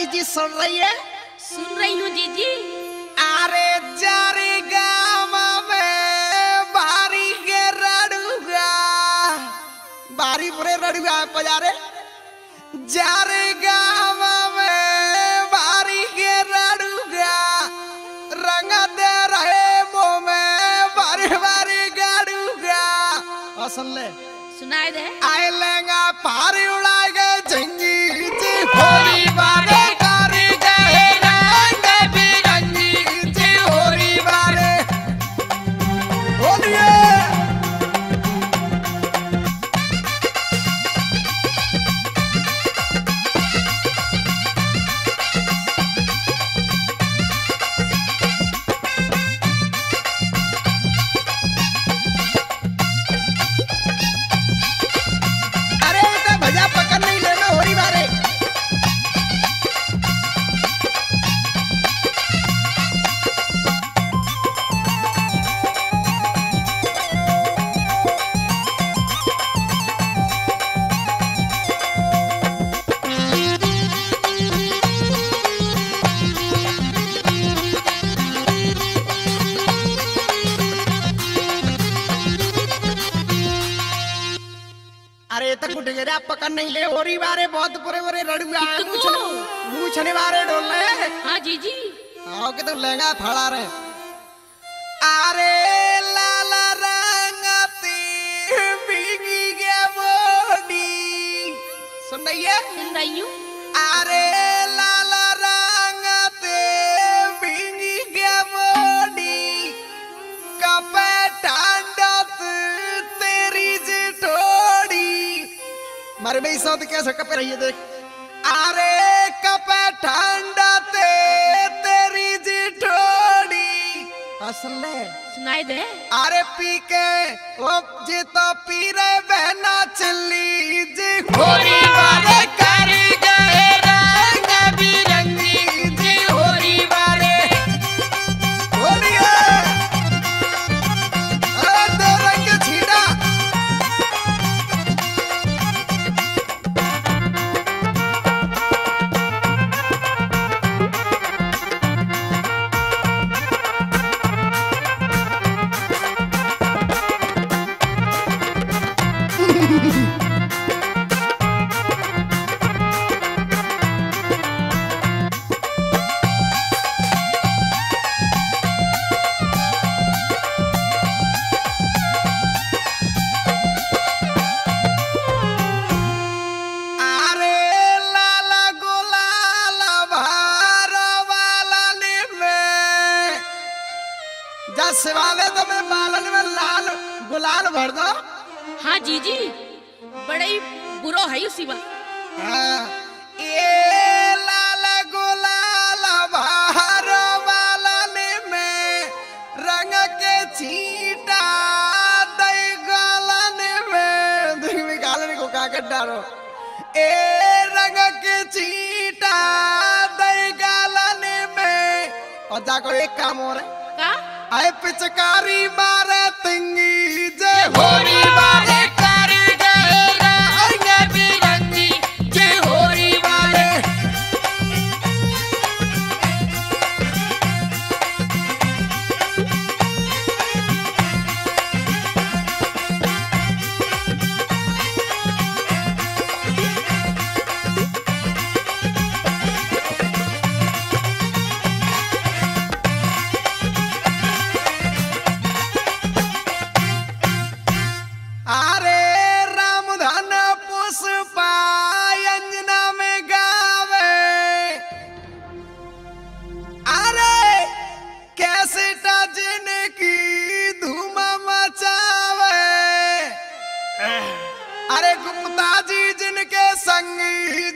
जीजी सुन रही है? सुन रही हूँ जीजी। अरे जारे गाँव में बारी के रड़ुआ, बारी पूरे रड़ुआ पजारे। जारे गाँव में बारी के रड़ुआ, रंग दे रहे मुँह में बारी बारी गाड़ुआ। और सुन ले, सुनाई दे। आए लेंगा पारी उड़ा गए झंगी जी होरी बारे कारी गए रंग बिरंगी जी होरी बारे बोलिए। भजा पकड़ नहीं लेना होरी बारे। अरे तक उठ गए आप पकड़ नहीं ले होरी बारे बहुत पूरे पूरे रड़ुआ मूछने बारे डोल रहे। हाँ जीजी। आओ के तो लहंगा फड़ा रहे। अरे लाला रंगती भीगी के बॉडी सुन रही है? सुन रही हूँ। अरे लाला रंगती भीगी के बॉडी कपे टांडत तेरी जिठोड़ी मारे भाई सौद कैसे कपे रही है देख। अरे कपे ठंडा तेरी जिठोड़ी असल में सुनाई दे। अरे पी के ओ जी तो पी रहे बहना चिल्ली जी होरी बारे करी गए रंग बिरंगी जी होरी बारे बोलिए। अरे दो रंग छीटा वाले तो मैं बालन में लाल गुलाल भर दो। हाँ जीजी, बड़े ही बुरो है उसी बात। हाँ, ये लाल गुलाल भर बालन में रंग के छींटा दई गालन में देखिए गालन को कागज डालो। ए रंग के छींटा दई गालन में और जाकर एक काम हो रहा का? आए पिचकारी मारे तिंगी जे होरी बारे कारी गए रंग बिरंगी जे होरी बारे। अरे गुप्ता जी जिनके संगी